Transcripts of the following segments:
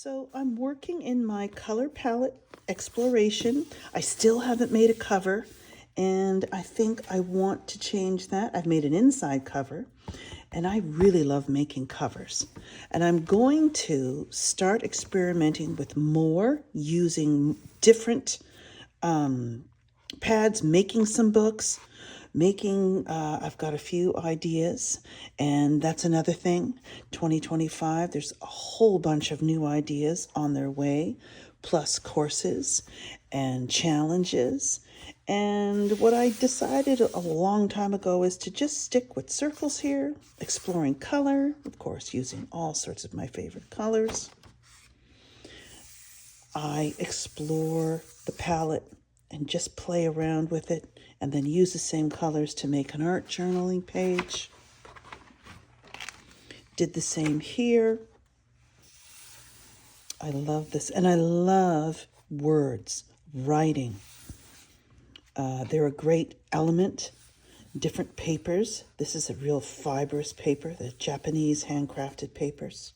So I'm working in my color palette exploration. I still haven't made a cover, and I think I want to change that. I've made an inside cover, and I really love making covers. And I'm going to start experimenting with more, using different pads, making some books, I've got a few ideas, and that's another thing. 2025, there's a whole bunch of new ideas on their way, plus courses and challenges. And what I decided a long time ago is to just stick with circles here, exploring color, of course, using all sorts of my favorite colors. I explore the palette and just play around with it, and then use the same colors to make an art journaling page. Did the same here. I love this, and I love words, writing. They're a great element. Different papers. This is a real fibrous paper, the Japanese handcrafted papers.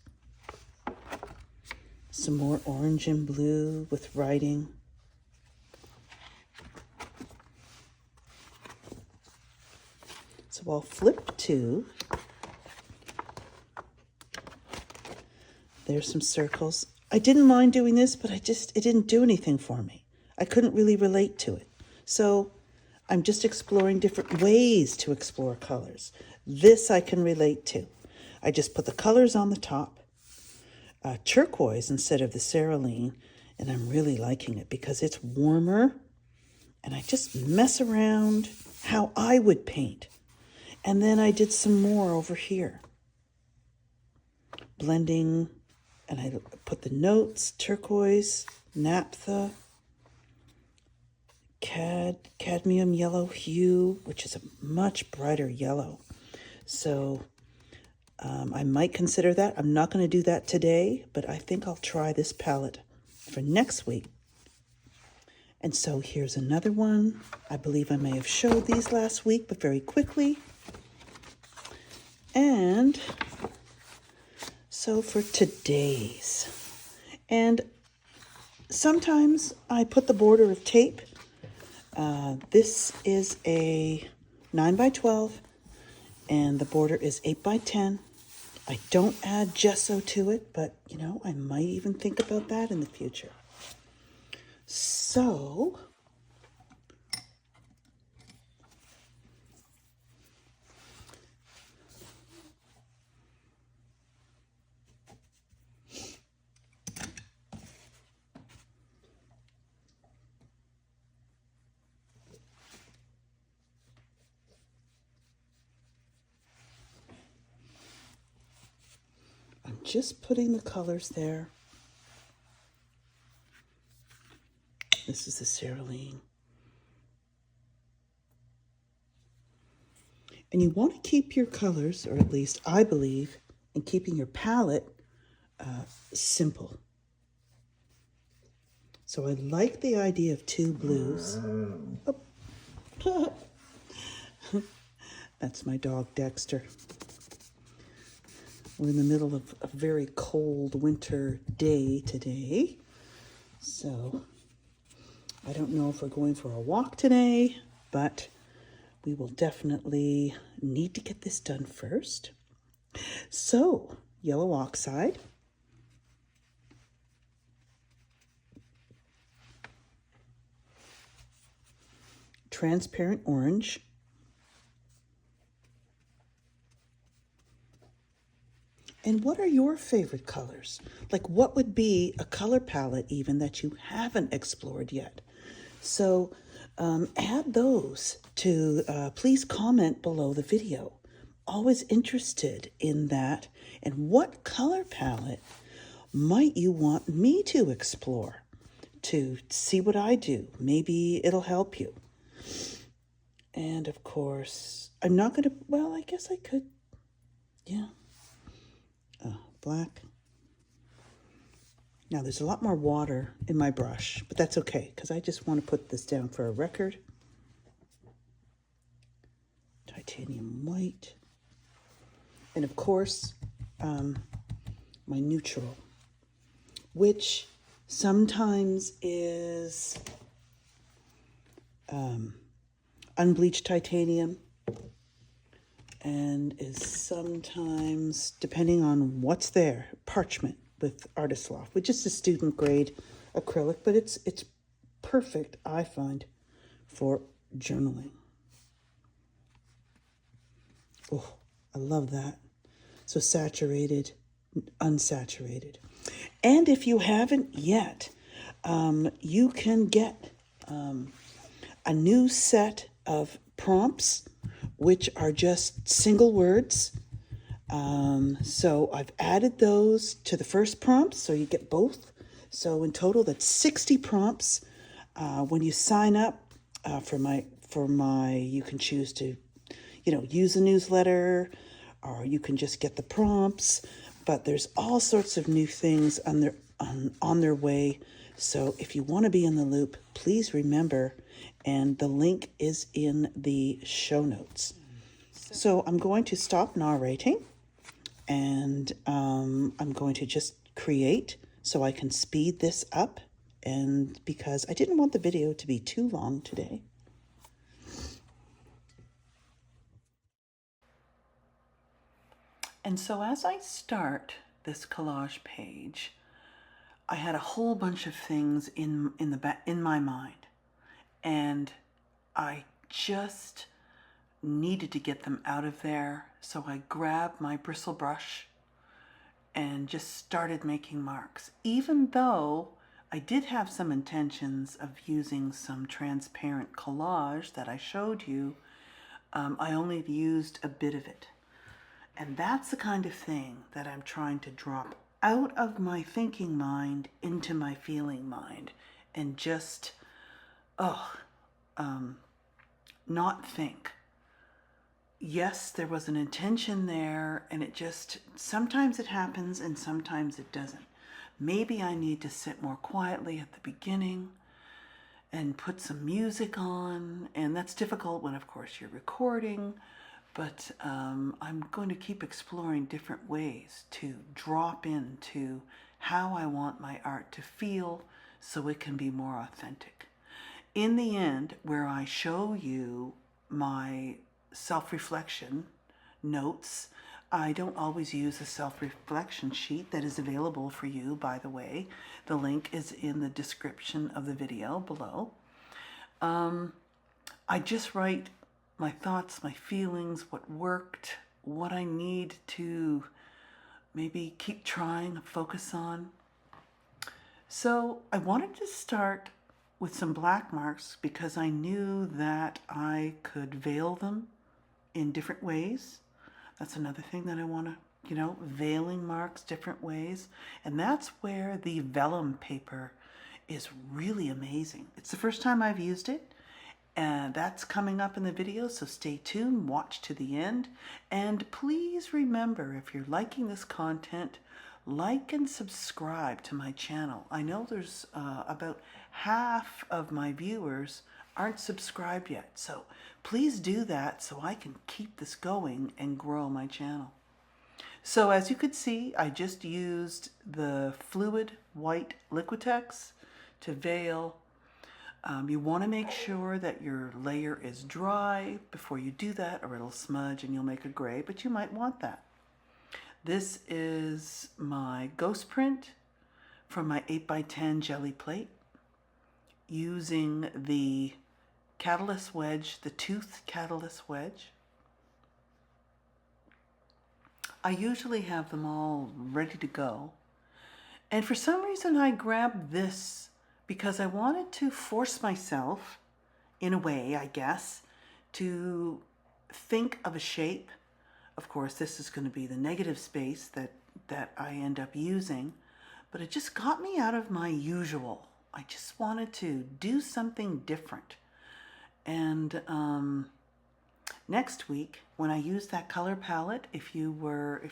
Some more orange and blue with writing. So I'll flip to, there's some circles. I didn't mind doing this, but it didn't do anything for me. I couldn't really relate to it. So I'm just exploring different ways to explore colors. This I can relate to. I just put the colors on the top, turquoise instead of the cerulean, and I'm really liking it because it's warmer, and I just mess around how I would paint. And then I did some more over here. Blending, and I put the notes, turquoise, naphtha, cadmium yellow hue, which is a much brighter yellow. So I might consider that. I'm not going to do that today, but I think I'll try this palette for next week. And so here's another one. I believe I may have showed these last week, but very quickly. And so for today's, and sometimes I put the border of tape. This is a 9x12, and the border is 8x10. I don't add gesso to it, but I might even think about that in the future. So I'm just putting the colors there. This is the cerulean. And you want to keep your colors, or at least I believe, in keeping your palette simple. So I like the idea of two blues. Oh. That's my dog, Dexter. We're in the middle of a very cold winter day today. So I don't know if we're going for a walk today, but we will definitely need to get this done first. So, yellow oxide. Transparent orange. And what are your favorite colors? Like, what would be a color palette even that you haven't explored yet? So add those to, please comment below the video. Always interested in that. And what color palette might you want me to explore to see what I do? Maybe it'll help you. And of course, I'm not going to, well, I guess I could, yeah. Black. Now there's a lot more water in my brush, but that's okay because I just want to put this down for a record. Titanium white. And of course, my neutral. which sometimes is unbleached titanium and is sometimes, depending on what's there, parchment with artist loft, which is a student grade acrylic, but it's perfect, I find, for journaling. Oh, I love that. So saturated, unsaturated. And if you haven't yet, you can get a new set of prompts, which are just single words. So I've added those to the first prompt, so you get both. So in total, that's 60 prompts. When you sign up for my, you can choose to, use a newsletter, or you can just get the prompts. But there's all sorts of new things on their way. So if you want to be in the loop, please remember, and the link is in the show notes. So I'm going to stop narrating, and I'm going to just create so I can speed this up, and because I didn't want the video to be too long today. And so as I start this collage page, I had a whole bunch of things in my mind, and I just needed to get them out of there. So I grabbed my bristle brush and just started making marks, even though I did have some intentions of using some transparent collage that I showed you. I only used a bit of it. And that's the kind of thing that I'm trying to drop out of my thinking mind into my feeling mind, and just, not think. Yes, there was an intention there, and it just, sometimes it happens and sometimes it doesn't. Maybe I need to sit more quietly at the beginning and put some music on, and that's difficult when, of course, you're recording. But I'm going to keep exploring different ways to drop into how I want my art to feel so it can be more authentic. In the end, where I show you my self-reflection notes, I don't always use a self-reflection sheet that is available for you, by the way. The link is in the description of the video below. I just write my thoughts, my feelings, what worked, what I need to maybe keep trying, focus on. So I wanted to start with some black marks because I knew that I could veil them in different ways. That's another thing that I want to, veiling marks different ways. And that's where the vellum paper is really amazing. It's the first time I've used it. And that's coming up in the video, so stay tuned, watch to the end. And please remember, if you're liking this content, like and subscribe to my channel. I know there's about half of my viewers aren't subscribed yet, so please do that so I can keep this going and grow my channel. So as you could see, I just used the fluid white Liquitex to veil. You want to make sure that your layer is dry before you do that, or it'll smudge and you'll make a gray, but you might want that. This is my ghost print from my 8x10 jelly plate, using the catalyst wedge, the tooth catalyst wedge. I usually have them all ready to go. And for some reason I grabbed this because I wanted to force myself, in a way, I guess, to think of a shape. Of course, this is going to be the negative space that I end up using, but it just got me out of my usual. I just wanted to do something different. And next week, when I use that color palette, if you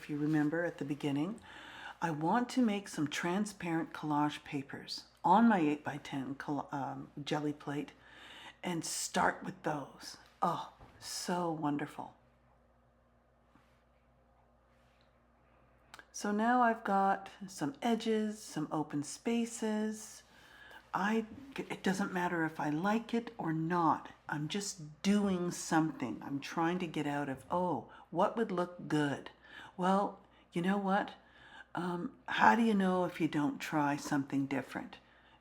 remember at the beginning, I want to make some transparent collage papers on my 8x10 jelly plate and start with those. Oh, so wonderful. So now I've got some edges, some open spaces. It doesn't matter if I like it or not. I'm just doing something. I'm trying to get out of, oh, what would look good? Well, you know what? How do you know if you don't try something different?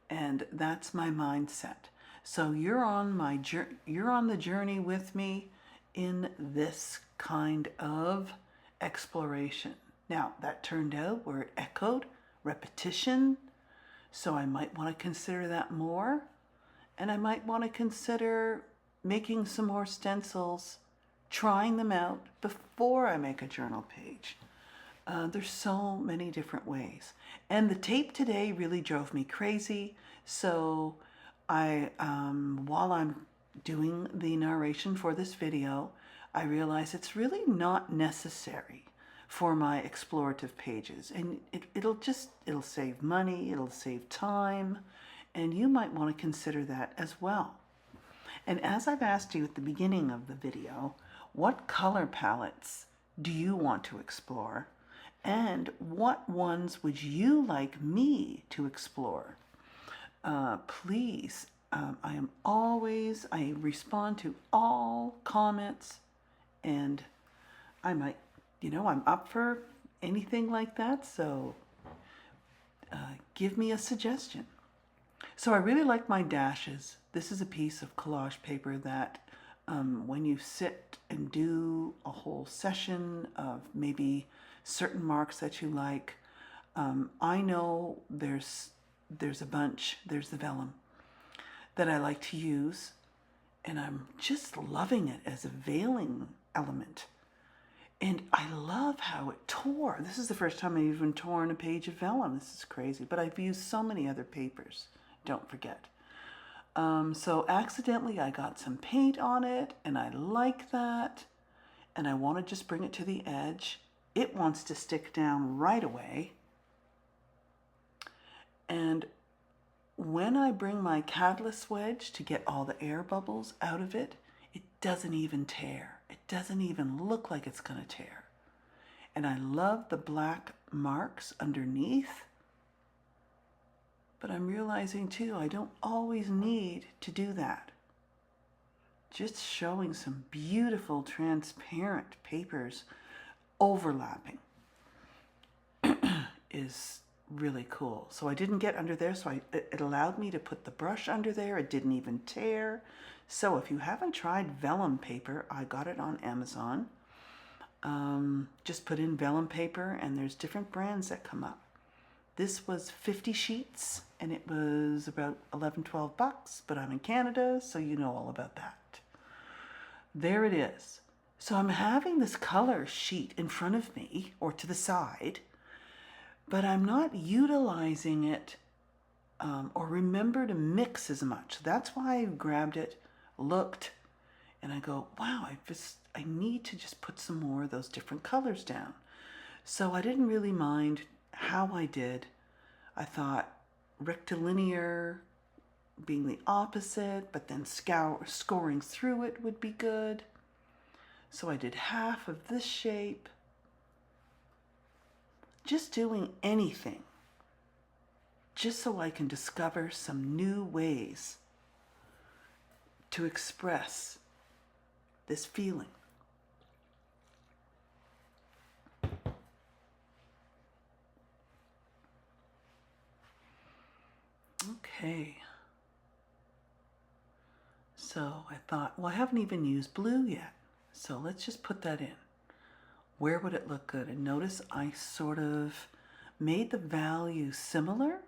And that's my mindset. So you're on the journey with me in this kind of exploration. Now, that turned out where it echoed repetition, so I might want to consider that more. And I might want to consider making some more stencils, trying them out before I make a journal page. There's so many different ways. And the tape today really drove me crazy. So while I'm doing the narration for this video, I realize it's really not necessary for my explorative pages. And it'll save money, it'll save time, and you might want to consider that as well. And as I've asked you at the beginning of the video, what color palettes do you want to explore? And what ones would you like me to explore? Please, I respond to all comments, and I'm up for anything like that, so give me a suggestion. So I really like my dashes. This is a piece of collage paper that when you sit and do a whole session of maybe certain marks that you like, I know there's a bunch, there's the vellum that I like to use, and I'm just loving it as a veiling element. And I love how it tore. This is the first time I've even torn a page of vellum. This is crazy, but I've used so many other papers, don't forget. So accidentally I got some paint on it, and I like that, and I want to just bring it to the edge. It wants to stick down right away. And when I bring my catalyst wedge to get all the air bubbles out of it, it doesn't even tear. It doesn't even look like it's going to tear. And I love the black marks underneath. But I'm realizing too, I don't always need to do that. Just showing some beautiful transparent papers overlapping is really cool. So I didn't get under there, so it allowed me to put the brush under there. It didn't even tear. So if you haven't tried vellum paper, I got it on Amazon. Just put in vellum paper, and there's different brands that come up. This was 50 sheets, and it was about $11-12, but I'm in Canada, so you know all about that. There it is. So I'm having this color sheet in front of me, or to the side, but I'm not utilizing it or remember to mix as much. That's why I grabbed it, looked, and I go, wow, I need to just put some more of those different colors down. So I didn't really mind how I did. I thought rectilinear being the opposite, but then scoring through it would be good. So I did half of this shape. Just doing anything, just so I can discover some new ways to express this feeling. Okay. So I thought, well, I haven't even used blue yet, so let's just put that in. Where would it look good? And notice I sort of made the value similar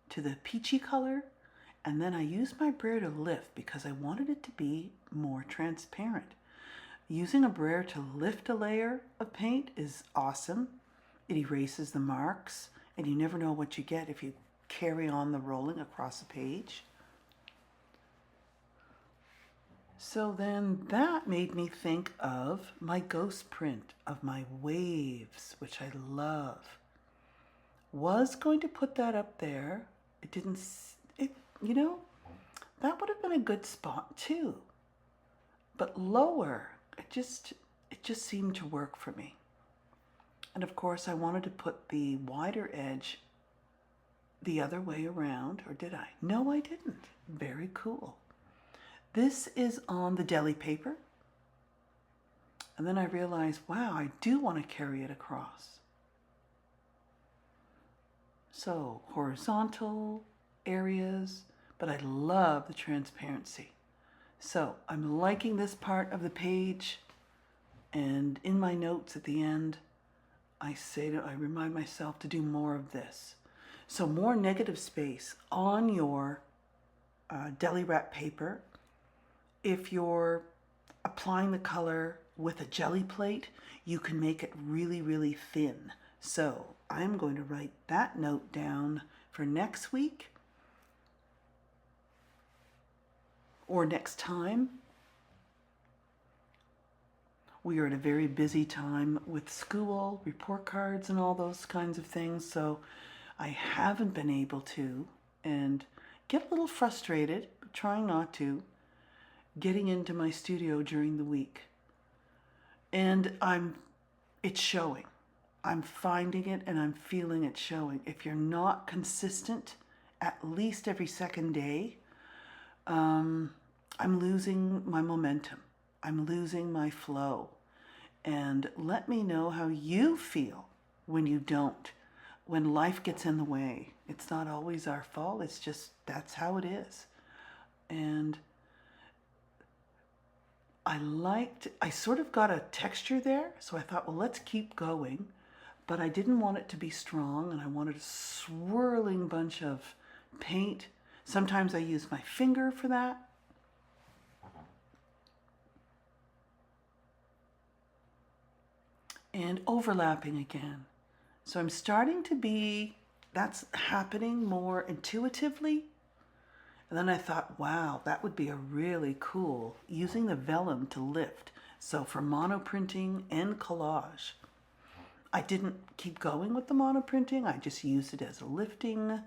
to the peachy color, and then I used my brayer to lift because I wanted it to be more transparent. Using a brayer to lift a layer of paint is awesome. It erases the marks, and you never know what you get if you carry on the rolling across a page. So then that made me think of my ghost print of my waves, which I love. Was going to put that up there. It didn't, that would have been a good spot too. But lower, it just seemed to work for me. And of course, I wanted to put the wider edge the other way around, or did I? No, I didn't. Very cool. This is on the deli paper. And then I realized, wow, I do want to carry it across. So horizontal areas, but I love the transparency. So I'm liking this part of the page, and in my notes at the end, I remind myself to do more of this. So more negative space on your deli wrap paper. If you're applying the color with a jelly plate, you can make it really, really thin. So I'm going to write that note down for next week or next time. We are at a very busy time with school, report cards, and all those kinds of things. So I haven't been able to, and get a little frustrated, but trying not to, getting into my studio during the week. And it's showing. I'm finding it and I'm feeling it showing. If you're not consistent at least every second day, I'm losing my momentum. I'm losing my flow. And let me know how you feel when you don't, when life gets in the way. It's not always our fault. It's just, that's how it is. And I sort of got a texture there. So I thought, well, let's keep going. But I didn't want it to be strong, and I wanted a swirling bunch of paint. Sometimes I use my finger for that. And overlapping again. So I'm starting to be, that's happening more intuitively. And then I thought, wow, that would be a really cool, using the vellum to lift. So for monoprinting and collage. I didn't keep going with the monoprinting. I just used it as a lifting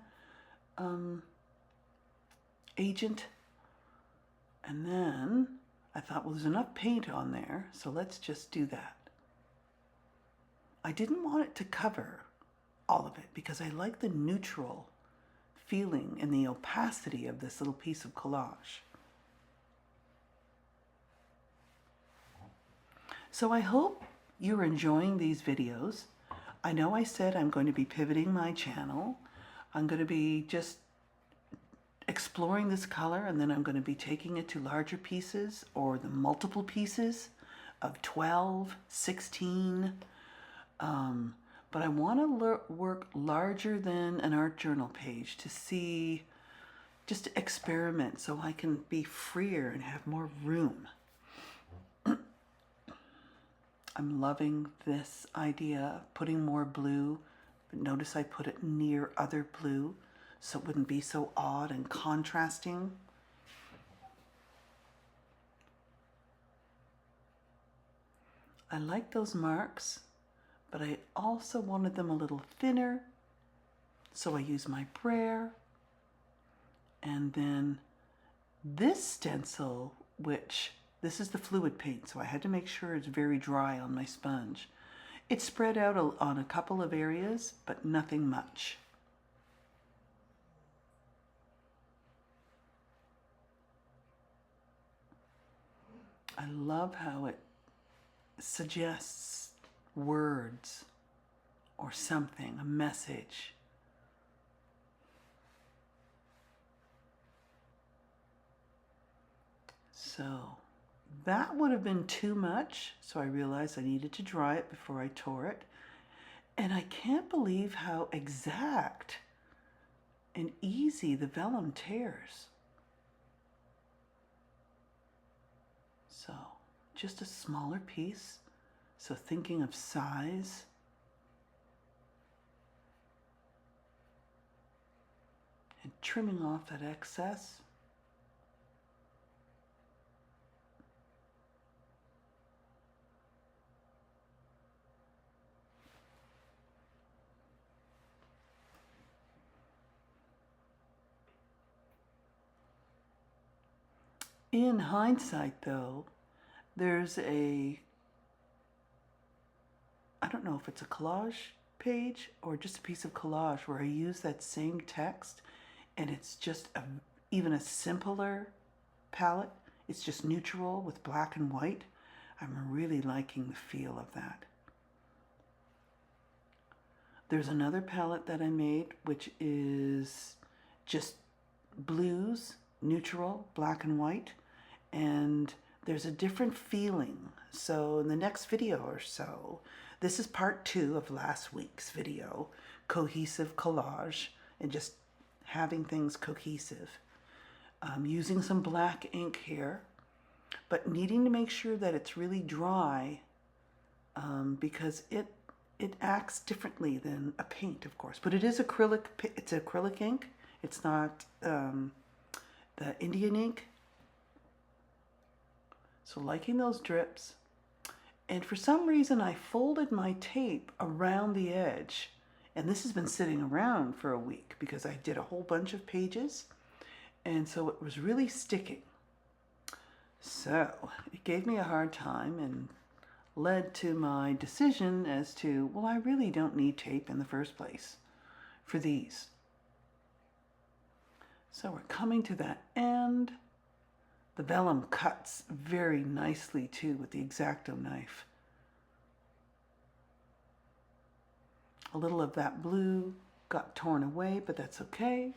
agent. And then I thought, well, there's enough paint on there, so let's just do that. I didn't want it to cover all of it because I like the neutral feeling and the opacity of this little piece of collage. So I hope you're enjoying these videos. I know I said I'm going to be pivoting my channel. I'm going to be just exploring this color, and then I'm going to be taking it to larger pieces or the multiple pieces of 12, 16. But I want to work larger than an art journal page to see, just to experiment so I can be freer and have more room. I'm loving this idea of putting more blue, but notice I put it near other blue so it wouldn't be so odd and contrasting. I like those marks, but I also wanted them a little thinner, so I use my brayer. And then this stencil, which this is the fluid paint, so I had to make sure it's very dry on my sponge. It's spread out on a couple of areas, but nothing much. I love how it suggests words or something, a message. So that would have been too much, so I realized I needed to dry it before I tore it. And I can't believe how exact and easy the vellum tears. So just a smaller piece. So thinking of size. And trimming off that excess. In hindsight, though, there's a I don't know if it's a collage page or just a piece of collage where I use that same text and it's just even a simpler palette. It's just neutral with black and white. I'm really liking the feel of that. There's another palette that I made which is just blues, neutral, black and white, and there's a different feeling. So in the next video or so, this is part 2 of last week's video, cohesive collage and just having things cohesive. Using some black ink here, but needing to make sure that it's really dry because it acts differently than a paint, of course. But it is acrylic. It's acrylic ink. It's not the Indian ink. So liking those drips. And for some reason I folded my tape around the edge. And this has been sitting around for a week because I did a whole bunch of pages. And so it was really sticking. So it gave me a hard time and led to my decision as to, well, I really don't need tape in the first place for these. So we're coming to that end. The vellum cuts very nicely too with the X-Acto knife. A little of that blue got torn away, but that's okay.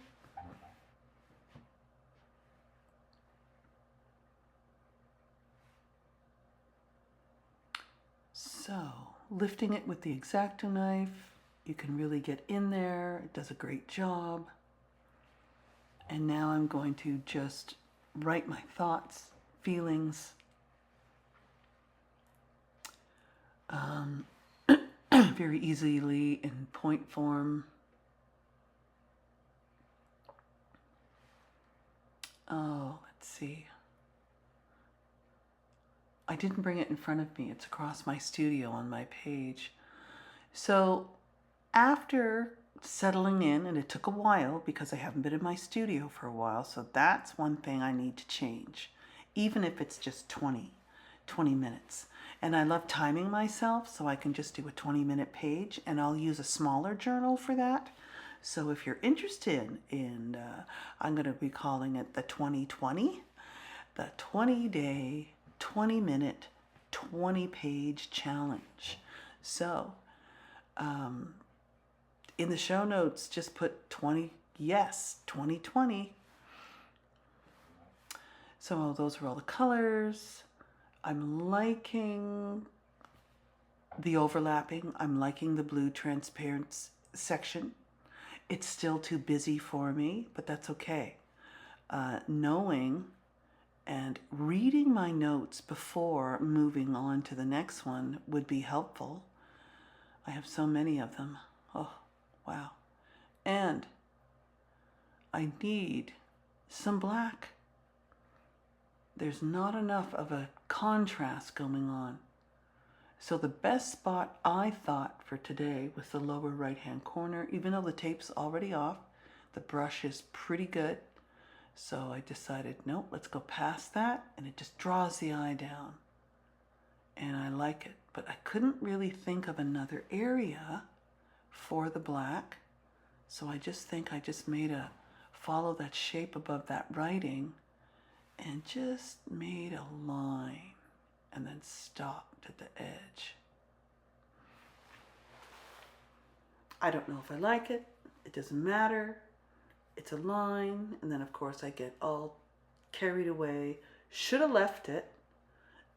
So, lifting it with the X-Acto knife, you can really get in there. It does a great job. And now I'm going to just write my thoughts, feelings. Very easily in point form. Oh, let's see. I didn't bring it in front of me. It's across my studio on my page. So after settling in, and it took a while because I haven't been in my studio for a while, so that's one thing I need to change, even if it's just 20 minutes. And I love timing myself, so I can just do a 20-minute page, and I'll use a smaller journal for that. So if you're interested in, I'm going to be calling it the 2020, the 20-day, 20-minute, 20-page challenge. So, in the show notes, just put 2020. So those are all the colors. I'm liking the overlapping. I'm liking the blue transparent section. It's still too busy for me, but that's okay. Knowing and reading my notes before moving on to the next one would be helpful. I have so many of them. Oh, wow. And I need some black. There's not enough of a contrast going on. So the best spot I thought for today was the lower right-hand corner. Even though the tape's already off, the brush is pretty good. So I decided, nope, let's go past that. And it just draws the eye down. And I like it. But I couldn't really think of another area for the black. So I just think I just made a, follow that shape above that writing and just made a line and then stopped at the edge. I don't know if I like it. It doesn't matter. It's a line. And then of course I get all carried away. Should have left it.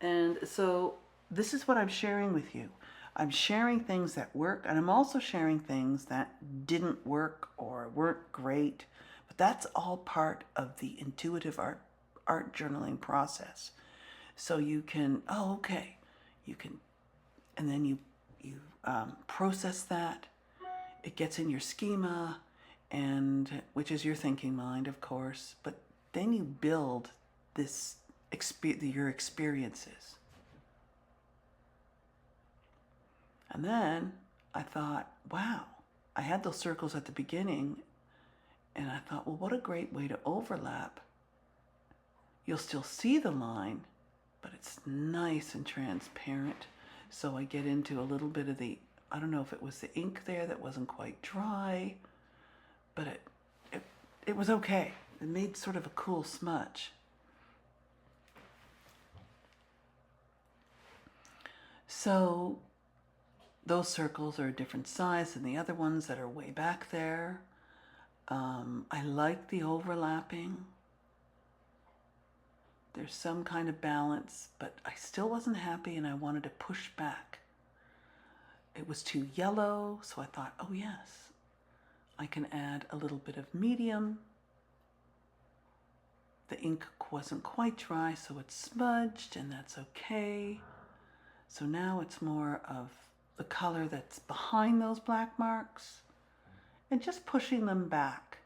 And so this is what I'm sharing with you. I'm sharing things that work, and I'm also sharing things that didn't work or weren't great. But that's all part of the intuitive art journaling process. So you can, oh, okay, you can, and then you process that. It gets in your schema, and which is your thinking mind, of course. But then you build this your experiences. And then I thought, wow, I had those circles at the beginning, and I thought, well, what a great way to overlap. You'll still see the line, but it's nice and transparent. So I get into a little bit of the, I don't know if it was the ink there that wasn't quite dry, but it was okay. It made sort of a cool smudge. So those circles are a different size than the other ones that are way back there. I like the overlapping. There's some kind of balance, but I still wasn't happy and I wanted to push back. It was too yellow, so I thought, oh yes, I can add a little bit of medium. The ink wasn't quite dry, so it smudged, and that's okay. So now it's more of the color that's behind those black marks and just pushing them back.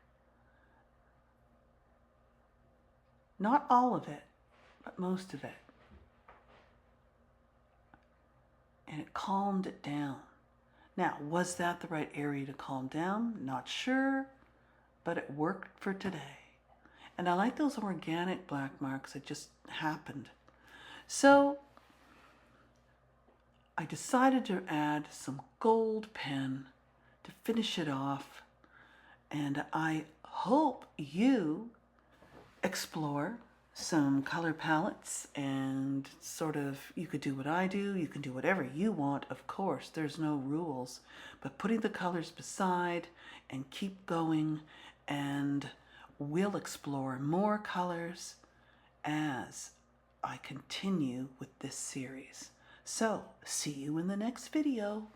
Not all of it, but most of it. And it calmed it down. Now, was that the right area to calm down? Not sure, but it worked for today. And I like those organic black marks. It just happened. So I decided to add some gold pen to finish it off. And I hope you explore some color palettes and sort of, you could do what I do, you can do whatever you want, of course, there's no rules, but putting the colors beside and keep going, and we'll explore more colors as I continue with this series. So, see you in the next video.